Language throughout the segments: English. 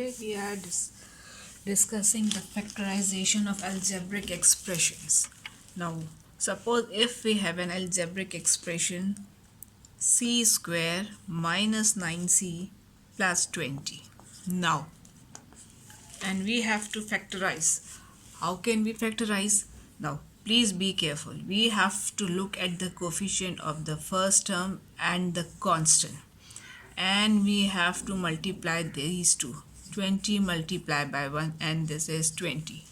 Today we are discussing the factorization of algebraic expressions. Now, suppose if we have an algebraic expression c square minus 9c plus 20. Now, and we have to factorize. How can we factorize? Now, please be careful. We have to look at the coefficient of the first term and the constant. And we have to multiply these two. 20 multiplied by 1 and this is 20.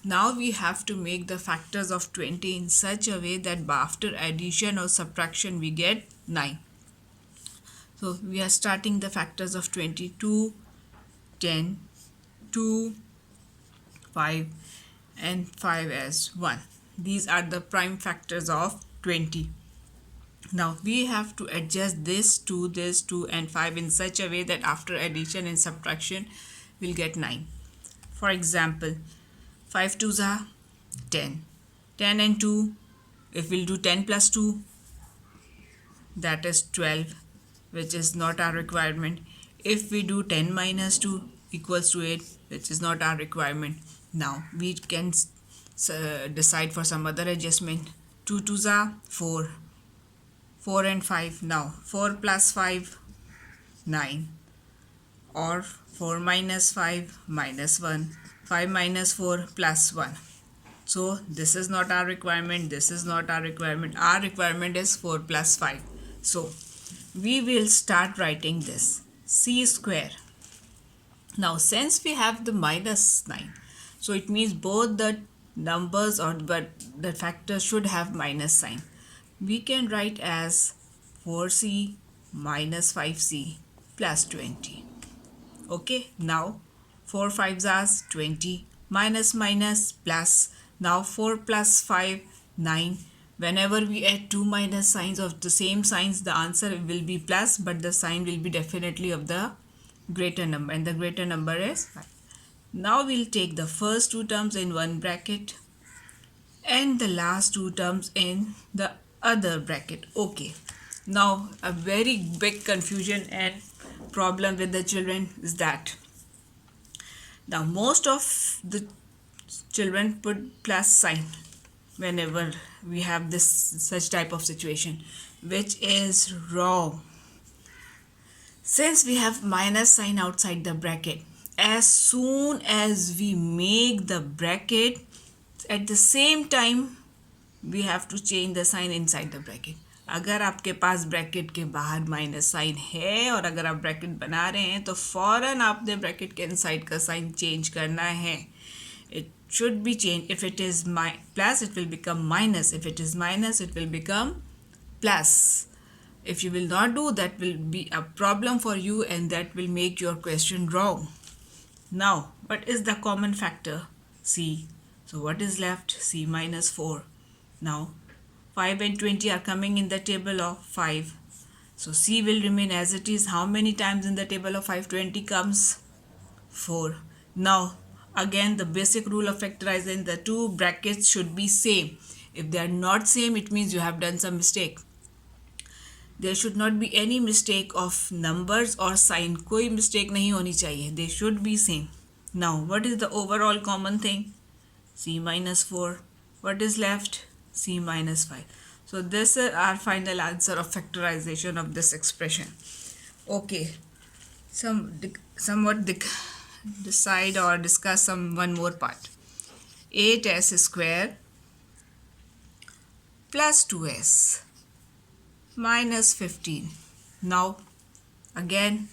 Now we have to make the factors of 20 in such a way that after addition or subtraction we get 9. So we are starting the factors of 22, 10, 2, 5 and 5 as 1. These are the prime factors of 20. Now we have to adjust this 2 and 5 in such a way that after addition and subtraction we'll get 9. For example, 5 2s are 10. 10 and 2, if we'll do 10 plus 2, that is 12, which is not our requirement. If we do 10 minus 2 equals to 8, which is not our requirement. Now we can decide for some other adjustment. 2 2s are 4. 4 and 5. Now 4 plus 5, 9, or 4 minus 5 minus 1, 5 minus 4 plus 1. So this is not our requirement, this is not our requirement. Our requirement is 4 plus 5. So we will start writing this c square. Now since we have the minus 9, so it means both the numbers or the factors should have minus sign. We can write as 4c minus 5c plus 20. Okay, now 4 5s are 20, minus minus plus. Now 4 plus 5, 9. Whenever we add two minus signs of the same signs, the answer will be plus, but the sign will be definitely of the greater number, and the greater number is 5. Now we'll take the first two terms in one bracket and the last two terms in the other bracket. Okay, now a very big confusion and problem with the children is that now most of the children put plus sign whenever we have this such type of situation, which is wrong. Since we have minus sign outside the bracket, as soon as we make the bracket, at the same time we have to change the sign inside the bracket. अगर आपके पास bracket के बाहर minus sign है और अगर आप bracket बना रहे हैं तो फ़ौरन आपने ब्रैकेट के इनसाइड का साइन चेंज करना है. It should be changed. If it is plus, it will become minus. If it is minus, it will become plus. If you will not do, that will be a problem for you and that will make your question wrong. Now, what is the common factor? C. So what is left? C minus 4. Now 5 and 20 are coming in the table of 5. So C will remain as it is. How many times in the table of 5 20 comes? 4. Now again the basic rule of factorizing, the two brackets should be same. If they are not same, it means you have done some mistake. There should not be any mistake of numbers or sign. कोई mistake नहीं होनी चाहिए. They should be same. Now what is the overall common thing? C minus 4. What is left? C minus 5. So this is our final answer of factorization of this expression. Okay, somewhat decide or discuss one more part. 8s square plus 2s minus 15. Now again,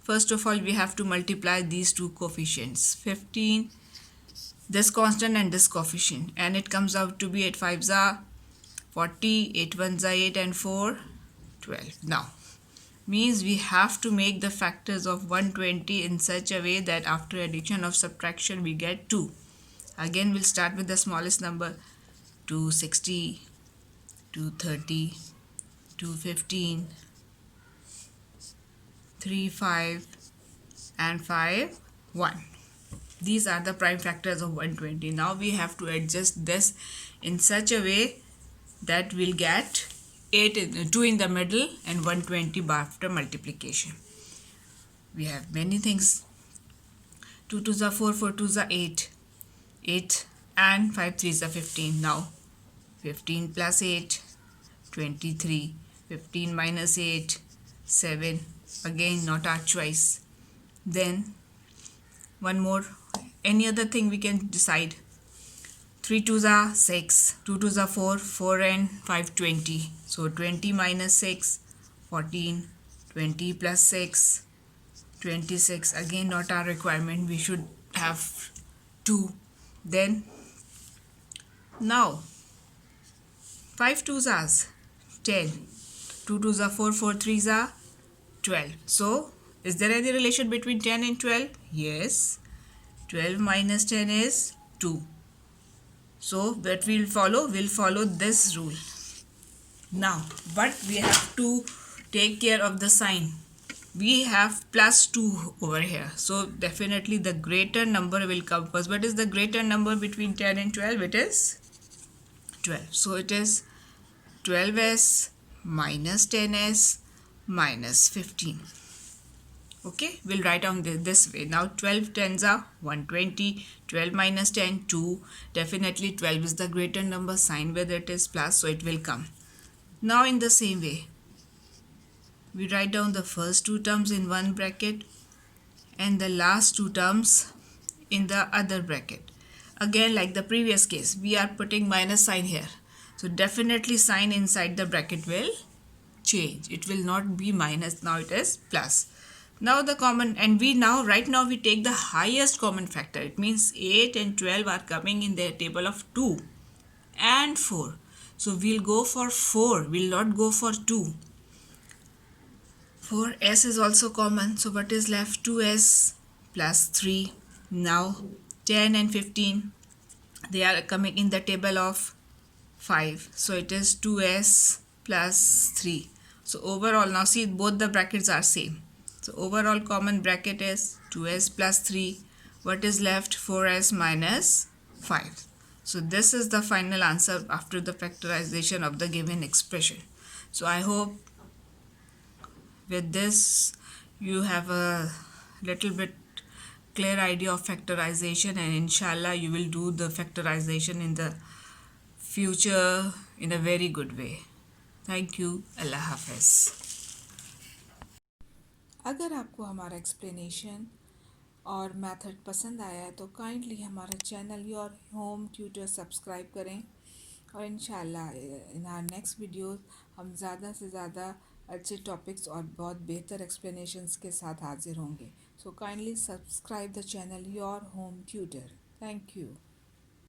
first of all we have to multiply these two coefficients, 15, this constant and this coefficient, and it comes out to be 8 5s are 40, 8 1s are 8 and 4 12. Now means we have to make the factors of 120 in such a way that after addition of subtraction we get 2. Again we'll start with the smallest number, 260, 230, 215, 3 5 and 5 1. These are the prime factors of 120. Now we have to adjust this in such a way that we'll get 2 in the middle and 120 after multiplication. We have many things 2 2s are 4, 4 2s are 8. 8 and 5 3s are 15. Now 15 plus 8, 23. 15 minus 8, 7. Again, not our choice. Then one more. Any other thing we can decide. 3 2s are 6. 2 2s are 4. 4 and 5 20. So 20 minus 6, 14. 20 plus 6, 26. Again, not our requirement. We should have 2. Then now 5 2s are 10. 2 2s are 4. 4 3s are 12. So is there any relation between 10 and 12? Yes. 12 minus 10 is 2. So what we'll follow this rule. Now, but we have to take care of the sign. We have plus 2 over here. So definitely the greater number will come first. What is the greater number between 10 and 12? It is 12. So it is 12s minus 10s minus 15. Okay, we'll write down this way. Now 12 tens are 120. 12 minus 10, 2. Definitely 12 is the greater number, sign whether it is plus, so it will come. Now in the same way, we write down the first two terms in one bracket and the last two terms in the other bracket. Again, like the previous case, we are putting minus sign here. So definitely sign inside the bracket will change. It will not be minus, now it is plus. Now the common, and right now we take the highest common factor. It means 8 and 12 are coming in the table of 2 and 4. So we'll go for 4, we'll not go for 2. 4s is also common, so what is left? 2s plus 3. Now 10 and 15, they are coming in the table of 5. So it is 2s plus 3. So overall, now see both the brackets are same. So overall common bracket is 2s plus 3. What is left? 4s minus 5. So this is the final answer after the factorization of the given expression. So I hope with this you have a little bit clear idea of factorization, and inshallah you will do the factorization in the future in a very good way. Thank you. Allah Hafiz. अगर आपको हमारा explanation और method पसंद आया है तो kindly हमारा channel your home tutor subscribe करें, और इंशाल्लाह इन आवर नेक्स्ट वीडियो हम ज़्यादा से ज़्यादा अच्छे टॉपिक्स और बहुत बेहतर एक्सप्लेनेशंस के साथ हाजिर होंगे. So kindly subscribe the channel your home tutor. Thank you.